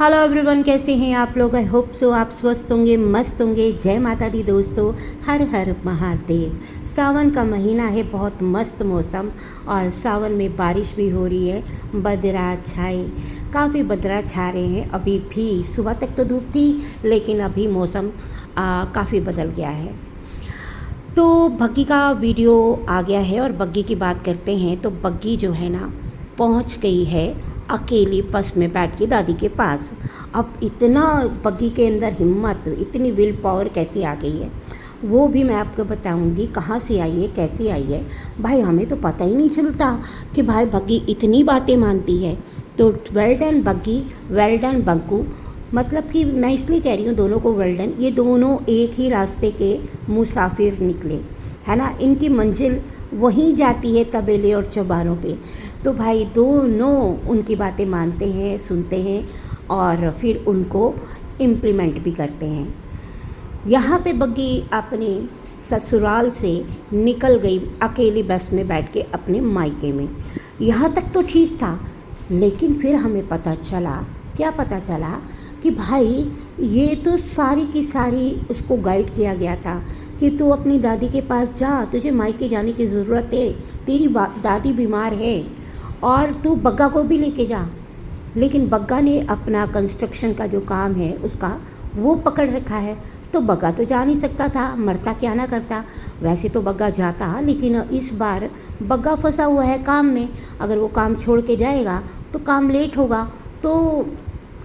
Hello everyone, कैसे हैं आप लोग। आई होप सो आप स्वस्थ होंगे, मस्त होंगे। जय माता दी दोस्तों, हर हर महादेव। सावन का महीना है, बहुत मस्त मौसम और सावन में बारिश भी हो रही है। बदरा छाए, काफ़ी बदरा छा रहे हैं। अभी भी सुबह तक तो धूप थी, लेकिन अभी मौसम काफ़ी बदल गया है। तो बग्गी का वीडियो आ गया है और बग्गी की बात करते हैं। तो बग्गी जो है ना, पहुंच गई है अकेली बस में बैठ के दादी के पास। अब इतना बग्गी के अंदर हिम्मत, इतनी विल पावर कैसे आ गई है, वो भी मैं आपको बताऊंगी। कहाँ से आई है, कैसे आई है, भाई हमें तो पता ही नहीं चलता कि भाई बग्गी इतनी बातें मानती है। तो वेल डन बग्गी, वेल डन बग्गू। मतलब कि मैं इसलिए कह रही हूँ दोनों को वेल डन। ये दोनों एक ही रास्ते के मुसाफिर निकले, है ना। इनकी मंजिल वहीं जाती है, तबेले और चौबारों पे। तो भाई दोनों उनकी बातें मानते हैं, सुनते हैं और फिर उनको इम्प्लीमेंट भी करते हैं। यहाँ पे बग्गी अपने ससुराल से निकल गई अकेली बस में बैठ के अपने मायके में। यहाँ तक तो ठीक था, लेकिन फिर हमें पता चला, क्या पता चला कि भाई ये तो सारी की सारी उसको गाइड किया गया था कि तू अपनी दादी के पास जा, तुझे मायके जाने की ज़रूरत है, तेरी दादी बीमार है और तू बग्गा को भी लेके जा। लेकिन बग्गा ने अपना कंस्ट्रक्शन का जो काम है उसका वो पकड़ रखा है। तो बग्गा तो जा नहीं सकता था, मरता क्या ना करता। वैसे तो बग्गा जाता, लेकिन इस बार बग्गा फंसा हुआ है काम में। अगर वो काम छोड़ के जाएगा तो काम लेट होगा। तो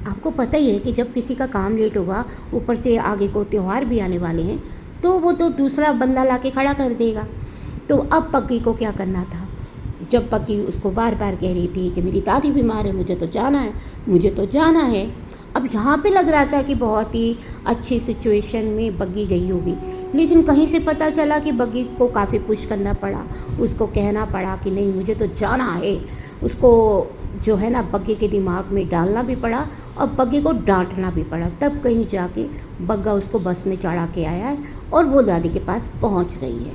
आपको पता ही है कि जब किसी का काम लेट होगा, ऊपर से आगे को त्यौहार भी आने वाले हैं, तो वो तो दूसरा बंदा ला के खड़ा कर देगा। तो अब बग्गी को क्या करना था, जब बग्गी उसको बार बार कह रही थी कि मेरी दादी बीमार है, मुझे तो जाना है, मुझे तो जाना है। अब यहाँ पे लग रहा था कि बहुत ही अच्छी सिचुएशन में बग्गी गई होगी, लेकिन कहीं से पता चला कि बग्गी को काफ़ी पुश करना पड़ा, उसको कहना पड़ा कि नहीं मुझे तो जाना है। उसको जो है ना बग्गी के दिमाग में डालना भी पड़ा और बग्गी को डांटना भी पड़ा। तब कहीं जाके बग्गा उसको बस में चढ़ा के आया है और वो दादी के पास पहुंच गई है।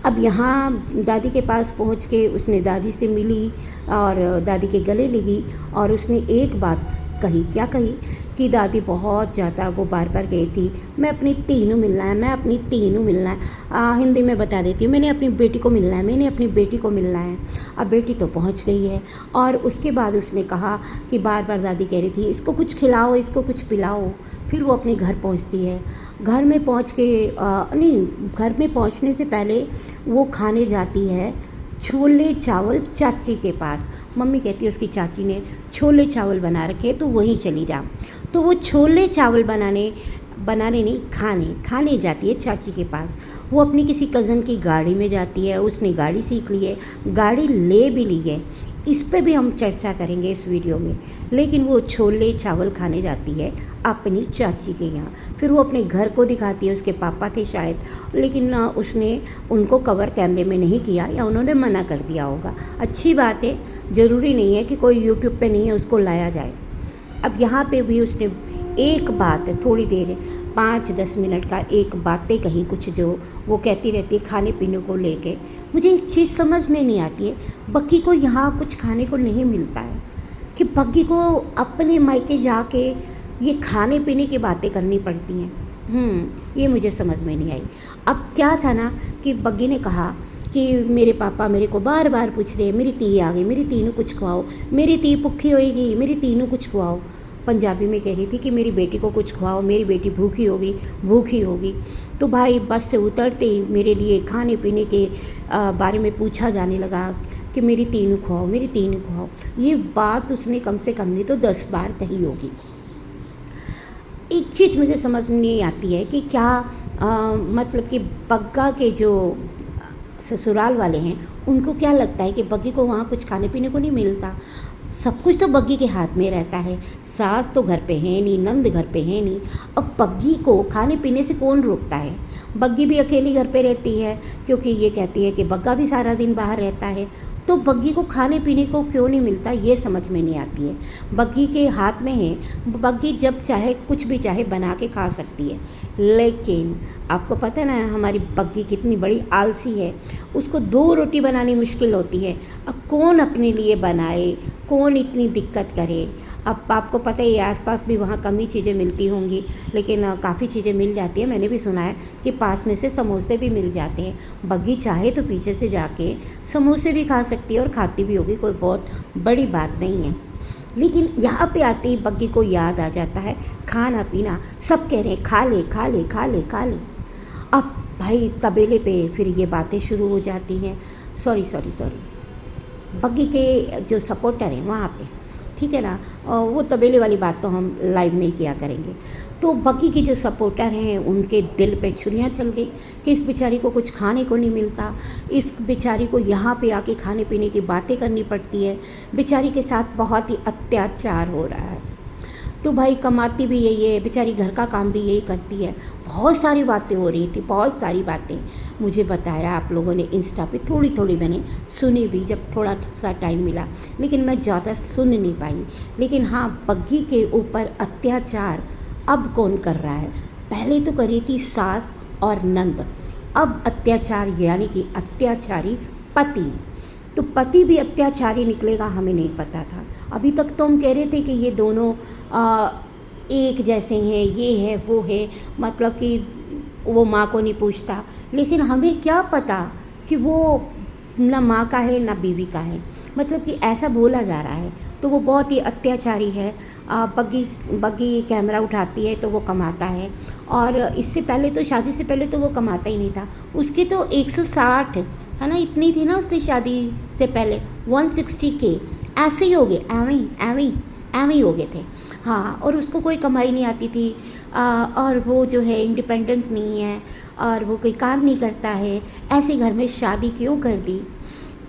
अब यहाँ दादी के पास पहुँच के उसने दादी से मिली और दादी के गले लगी और उसने एक बात कही। क्या कही कि दादी बहुत ज़्यादा, वो बार बार कही थी मैं अपनी तीनों मिलना है, मैं अपनी तीनों मिलना है। हिंदी में बता देती हूँ, मैंने अपनी बेटी को मिलना है, मैंने अपनी बेटी को मिलना है। अब बेटी तो पहुँच गई है और उसके बाद उसने कहा कि बार बार दादी कह रही थी इसको कुछ खिलाओ, इसको कुछ पिलाओ। फिर वो अपने घर पहुँचती है। घर में पहुँच के नहीं, घर में पहुँचने से पहले वो खाने जाती है छोले चावल चाची के पास। मम्मी कहती है उसकी चाची ने छोले चावल बना रखे, तो वहीं चली जा। तो वो छोले चावल बनाने नहीं, खाने जाती है चाची के पास। वो अपनी किसी कज़न की गाड़ी में जाती है, उसने गाड़ी सीख ली है, गाड़ी ले भी ली है। इस पे भी हम चर्चा करेंगे इस वीडियो में। लेकिन वो छोले चावल खाने जाती है अपनी चाची के यहाँ। फिर वो अपने घर को दिखाती है, उसके पापा थे शायद, लेकिन उसने उनको कवर कैमरे में नहीं किया या उन्होंने मना कर दिया होगा। अच्छी बात है, ज़रूरी नहीं है कि कोई यूट्यूब पे नहीं है उसको लाया जाए। अब यहाँ पे भी उसने एक बात, थोड़ी देर 5-10 मिनट का एक बातें कहीं कुछ जो वो कहती रहती है खाने पीने को लेके। मुझे एक चीज़ समझ में नहीं आती है, बग्गी को यहाँ कुछ खाने को नहीं मिलता है कि बग्गी को अपने मायके जाके ये खाने पीने की बातें करनी पड़ती हैं। ये मुझे समझ में नहीं आई। अब क्या था ना कि बग्गी ने कहा कि मेरे पापा मेरे को बार बार पूछ रहे मेरी ती आ गई, मेरी तीनों कुछ खुआओ, मेरी ती भूखी होएगी, मेरी तीनों कुछ खुआओ। पंजाबी में कह रही थी कि मेरी बेटी को कुछ खुआओ, मेरी बेटी भूखी होगी, भूखी होगी। तो भाई बस से उतरते ही मेरे लिए खाने पीने के बारे में पूछा जाने लगा कि मेरी तीनों खुआओ, मेरी तीनों खुआओ। ये बात उसने कम से कम नहीं तो 10 बार कही होगी। एक चीज़ मुझे समझ नहीं आती है कि क्या मतलब कि बग्गा के जो ससुराल वाले हैं उनको क्या लगता है कि बग्गी को वहाँ कुछ खाने पीने को नहीं मिलता। सब कुछ तो बग्गी के हाथ में रहता है। सास तो घर पे है नहीं, नंद घर पे है नहीं। अब बग्गी को खाने पीने से कौन रोकता है। बग्गी भी अकेली घर पे रहती है, क्योंकि ये कहती है कि बग्गा भी सारा दिन बाहर रहता है। तो बग्गी को खाने पीने को क्यों नहीं मिलता, ये समझ में नहीं आती है। बग्गी के हाथ में है, बग्गी जब चाहे कुछ भी चाहे बना के खा सकती है। लेकिन आपको पता है ना हमारी बग्गी कितनी बड़ी आलसी है, उसको 2 रोटी बनानी मुश्किल होती है। अब कौन अपने लिए बनाए, कौन इतनी दिक्कत करे। अब आपको पता ही है आसपास भी वहाँ कम ही चीज़ें मिलती होंगी, लेकिन काफ़ी चीज़ें मिल जाती हैं। मैंने भी सुना है कि पास में से समोसे भी मिल जाते हैं। बग्गी चाहे तो पीछे से जाके समोसे भी खा सकती है और खाती भी होगी, कोई बहुत बड़ी बात नहीं है। लेकिन यहाँ पे आते ही बग्गी को याद आ जाता है खाना पीना। सब कह रहे हैं खा ले खा ले खा ले खा ले। अब भाई तबेले पे फिर ये बातें शुरू हो जाती हैं। सॉरी बग्गी के जो सपोर्टर हैं वहाँ पे, ठीक है ना, वो तबेले वाली बात तो हम लाइव में ही किया करेंगे। तो बग्गी के जो सपोर्टर हैं उनके दिल पे छुरियाँ चल गई कि इस बेचारी को कुछ खाने को नहीं मिलता, इस बेचारी को यहाँ पे आके खाने पीने की बातें करनी पड़ती है, बेचारी के साथ बहुत ही अत्याचार हो रहा है। तो भाई कमाती भी यही है बेचारी, घर का काम भी यही करती है। बहुत सारी बातें हो रही थी, बहुत सारी बातें मुझे बताया आप लोगों ने इंस्टा पे, थोड़ी थोड़ी मैंने सुनी भी जब थोड़ा सा टाइम मिला, लेकिन मैं ज़्यादा सुन नहीं पाई। लेकिन हाँ, बग्गी के ऊपर अत्याचार अब कौन कर रहा है? पहले तो करी थी सास और नंद, अब अत्याचार यानी कि अत्याचारी पति। तो पति भी अत्याचारी निकलेगा हमें नहीं पता था। अभी तक तो हम कह रहे थे कि ये दोनों एक जैसे हैं, ये है वो है, मतलब कि वो माँ को नहीं पूछता, लेकिन हमें क्या पता कि वो ना माँ का है ना बीवी का है, मतलब कि ऐसा बोला जा रहा है। तो वो बहुत ही अत्याचारी है। बग्गी कैमरा उठाती है तो वो कमाता है, और इससे पहले तो शादी से पहले तो वो कमाता ही नहीं था। उसकी तो 160 है ना, इतनी थी ना उससे शादी से पहले, 160 के ऐसे ही हो गए, एवं ही हो गए थे। हाँ, और उसको कोई कमाई नहीं आती थी, और वो जो है इंडिपेंडेंट नहीं है, और वो कोई काम नहीं करता है, ऐसे घर में शादी क्यों कर दी?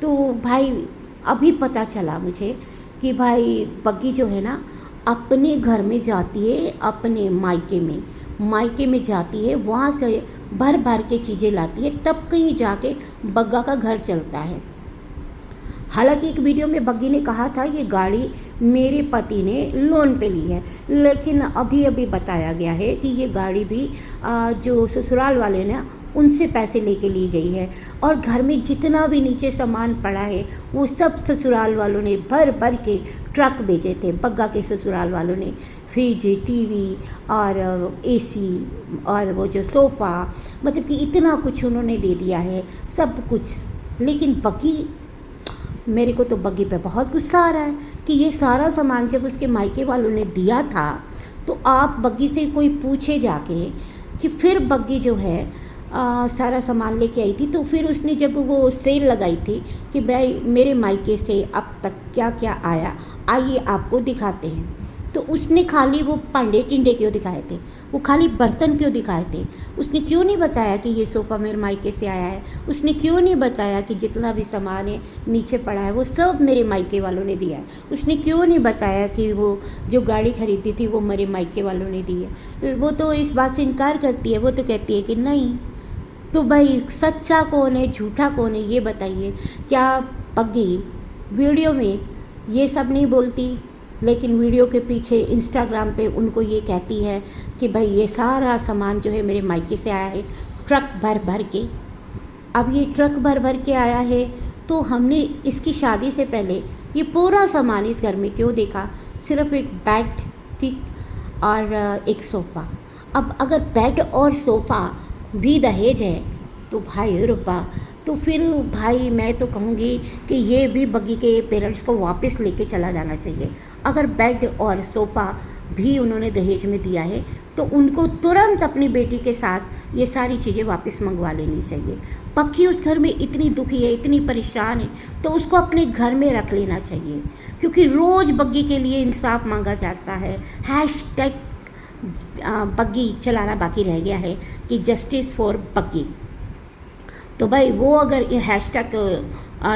तो भाई अभी पता चला मुझे कि भाई बग्गी जो है ना अपने घर में जाती है, अपने मायके में जाती है, वहाँ से भर भर के चीज़ें लाती है, तब कहीं जाके बग्गा का घर चलता है। हालांकि एक वीडियो में बग्गी ने कहा था ये गाड़ी मेरे पति ने लोन पे ली है, लेकिन अभी बताया गया है कि ये गाड़ी भी जो ससुराल वाले ने उनसे पैसे लेके ली गई है, और घर में जितना भी नीचे सामान पड़ा है वो सब ससुराल वालों ने भर भर के ट्रक भेजे थे। बग्गा के ससुराल वालों ने फ्रिज, टीवी और एसी और वो जो सोफ़ा, मतलब कि इतना कुछ उन्होंने दे दिया है, सब कुछ। लेकिन बग्गी, मेरे को तो बग्गी पे बहुत गुस्सा आ रहा है कि ये सारा सामान जब उसके मायके वालों ने दिया था तो आप बग्गी से कोई पूछे जाके कि फिर बग्गी जो है सारा सामान लेके आई थी। तो फिर उसने जब वो सेल लगाई थी कि भाई मेरे मायके से अब तक क्या क्या आया, आइए आपको दिखाते हैं, तो उसने खाली वो पांडे टिंडे क्यों दिखाए थे, वो खाली बर्तन क्यों दिखाए थे? उसने क्यों नहीं बताया कि ये सोफ़ा मेरे मायके से आया है? उसने क्यों नहीं बताया कि जितना भी सामान है नीचे पड़ा है वो सब मेरे मायके वालों ने दिया है? उसने क्यों नहीं बताया कि वो जो गाड़ी खरीदी थी वो मेरे मायके वालों ने दी है? वो तो इस बात से इनकार करती है, वो तो कहती है कि नहीं। तो भाई सच्चा कौन है, झूठा कौन है, ये बताइए। क्या बग्गी वीडियो में ये सब नहीं बोलती, लेकिन वीडियो के पीछे इंस्टाग्राम पे उनको ये कहती है कि भाई ये सारा सामान जो है मेरे मायके से आया है ट्रक भर भर के। अब ये ट्रक भर भर के आया है तो हमने इसकी शादी से पहले ये पूरा सामान इस घर में क्यों देखा? सिर्फ एक बेड थी और एक सोफ़ा। अब अगर बेड और सोफ़ा भी दहेज है तो भाई रुपा, तो फिर भाई मैं तो कहूँगी कि ये भी बग्गी के पेरेंट्स को वापस लेके चला जाना चाहिए। अगर बेड और सोफ़ा भी उन्होंने दहेज में दिया है तो उनको तुरंत अपनी बेटी के साथ ये सारी चीज़ें वापस मंगवा लेनी चाहिए। पक्की उस घर में इतनी दुखी है, इतनी परेशान है, तो उसको अपने घर में रख लेना चाहिए, क्योंकि रोज़ बग्गी के लिए इंसाफ मांगा जाता है। हैशटैग बग्गी चलाना बाकी रह गया है कि जस्टिस फॉर बग्गी। तो भाई वो अगर ये हैशटैग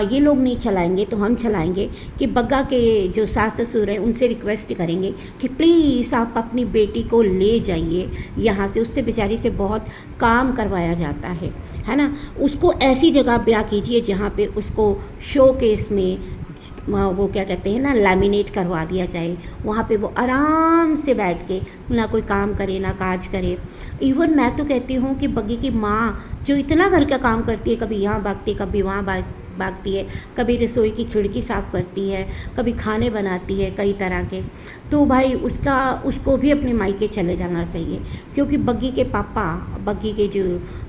ये लोग नहीं चलाएंगे तो हम चलाएंगे कि बग्गा के जो सास ससुर हैं उनसे रिक्वेस्ट करेंगे कि प्लीज़ आप अपनी बेटी को ले जाइए यहाँ से, उससे बेचारी से बहुत काम करवाया जाता है ना। उसको ऐसी जगह ब्याह कीजिए जहाँ पे उसको शो केस में वो क्या कहते हैं ना, लैमिनेट करवा दिया जाए, वहाँ पे वो आराम से बैठ के ना कोई काम करे ना काज करे। इवन मैं तो कहती हूँ कि बग्गी की माँ जो इतना घर का काम करती है, कभी यहाँ भागती है कभी वहाँ भागती है, कभी रसोई की खिड़की साफ़ करती है, कभी खाने बनाती है कई तरह के, तो भाई उसको भी अपने मायके चले जाना चाहिए, क्योंकि बग्गी के पापा, बग्गी के जो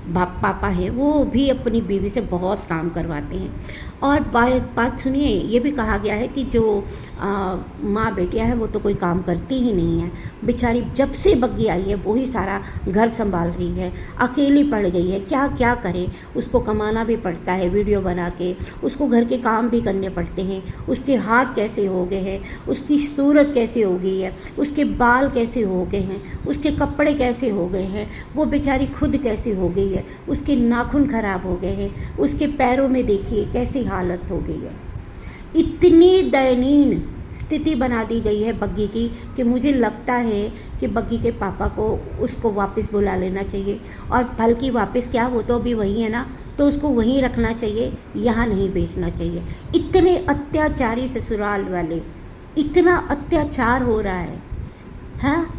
पापा हैं वो भी अपनी बीवी से बहुत काम करवाते हैं। और बात सुनिए, ये भी कहा गया है कि जो माँ बेटियाँ हैं वो तो कोई काम करती ही नहीं है। बेचारी जब से बग्गी आई है वो ही सारा घर संभाल रही है, अकेली पड़ गई है, क्या क्या करे। उसको कमाना भी पड़ता है वीडियो बना के, उसको घर के काम भी करने पड़ते हैं। उसके हाथ कैसे हो गए हैं, उसकी सूरत कैसे हो गई है, उसके बाल कैसे हो गए हैं, उसके कपड़े कैसे हो गए हैं, वो बेचारी खुद कैसे हो गई है, उसके नाखून खराब हो गए हैं, उसके पैरों में देखिए कैसी हालत हो गई है। इतनी दयनीय स्थिति बना दी गई है बग्गी की कि मुझे लगता है कि बग्गी के पापा को उसको वापस बुला लेना चाहिए। और बल्कि वापस क्या, वो तो अभी वहीं है ना, तो उसको वहीं रखना चाहिए, यहाँ नहीं भेजना चाहिए। इतने अत्याचारी ससुराल वाले, इतना अत्याचार हो रहा है, हाँ।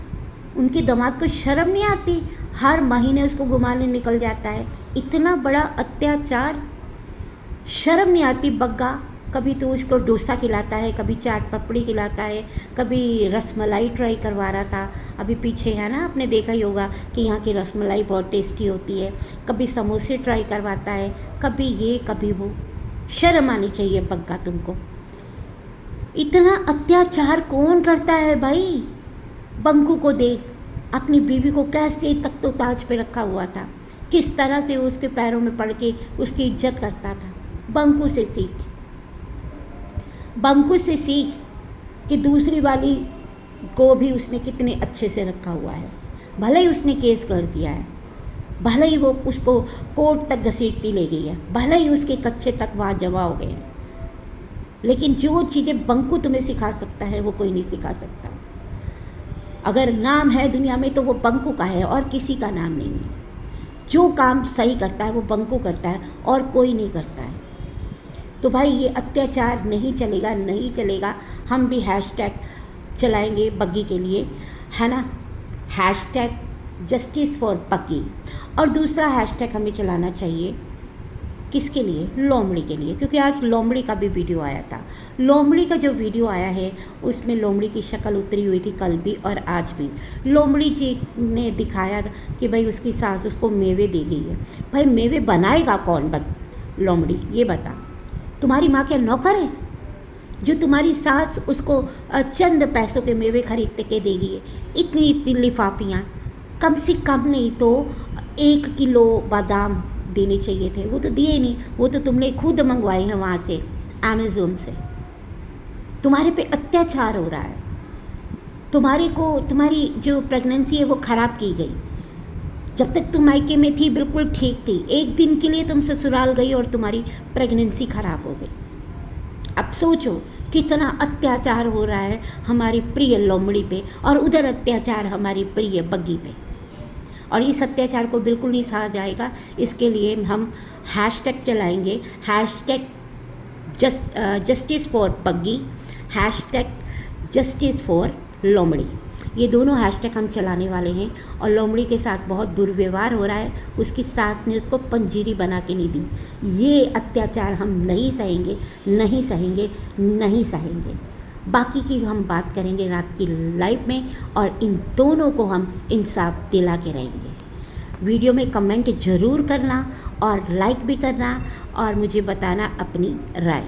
उनके दामाद को शर्म नहीं आती, हर महीने उसको घुमाने निकल जाता है। इतना बड़ा अत्याचार, शर्म नहीं आती बग्गा। कभी तो उसको डोसा खिलाता है, कभी चाट पपड़ी खिलाता है, कभी रसमलाई ट्राई करवा रहा था अभी पीछे, है ना, आपने देखा ही होगा कि यहाँ की रसमलाई बहुत टेस्टी होती है। कभी समोसे ट्राई करवाता है, कभी ये कभी वो। शर्म आनी चाहिए बग्गा तुमको। इतना अत्याचार कौन करता है भाई। बंकू को देख, अपनी बीवी को कैसे तख्तो ताज पे रखा हुआ था, किस तरह से उसके पैरों में पड़ के उसकी इज्जत करता था। बंकू से सीख, बंकू से सीख कि दूसरी वाली को भी उसने कितने अच्छे से रखा हुआ है। भले ही उसने केस कर दिया है, भले ही वो उसको कोर्ट तक घसीटती ले गई है, भले ही उसके कच्चे तक वहाँ जमा हो गए हैं, लेकिन जो चीज़ें बंकू तुम्हें सिखा सकता है वो कोई नहीं सिखा सकता। अगर नाम है दुनिया में तो वो बंकू का है और किसी का नाम नहीं है। जो काम सही करता है वो बंकू करता है और कोई नहीं करता है। तो भाई ये अत्याचार नहीं चलेगा, नहीं चलेगा। हम भी हैशटैग चलाएंगे बग्गी के लिए, है ना, हैशटैग जस्टिस फॉर बग्गी। और दूसरा हैशटैग हमें चलाना चाहिए किसके लिए, लोमड़ी के लिए, क्योंकि आज लोमड़ी का भी वीडियो आया था। लोमड़ी का जो वीडियो आया है उसमें लोमड़ी की शक्ल उतरी हुई थी कल भी और आज भी। लोमड़ी जी ने दिखाया कि भाई उसकी सास उसको मेवे दे गई है। भाई मेवे बनाएगा कौन लोमड़ी, ये बता। तुम्हारी माँ क्या नौकर है जो तुम्हारी सास उसको चंद पैसों के मेवे खरीद के देगी है? इतनी इतनी लिफाफियाँ, कम से कम नहीं तो 1 किलो बादाम देने चाहिए थे, वो तो दिए ही नहीं। वो तो तुमने खुद मंगवाए हैं वहाँ से, अमेज़ोन से। तुम्हारे पे अत्याचार हो रहा है, तुम्हारी जो प्रेगनेंसी है वो ख़राब की गई। जब तक तुम मायके में थी बिल्कुल ठीक थी, एक दिन के लिए तुम ससुराल गई और तुम्हारी प्रेगनेंसी ख़राब हो गई। अब सोचो कितना अत्याचार हो रहा है हमारी प्रिय लोमड़ी पे, और उधर अत्याचार हमारी प्रिय बग्गी पे। और इस अत्याचार को बिल्कुल नहीं सहा जाएगा। इसके लिए हम हैशटैग चलाएंगे, हैशटैग जस्टिस फॉर बग्गी, हैशटैग जस्टिस फॉर लोमड़ी। ये दोनों हैशटैग हम चलाने वाले हैं। और लोमड़ी के साथ बहुत दुर्व्यवहार हो रहा है, उसकी सास ने उसको पंजीरी बना के नहीं दी। ये अत्याचार हम नहीं सहेंगे, नहीं सहेंगे, नहीं सहेंगे। बाकी की हम बात करेंगे रात की लाइव में, और इन दोनों को हम इंसाफ दिला के रहेंगे। वीडियो में कमेंट ज़रूर करना और लाइक भी करना और मुझे बताना अपनी राय।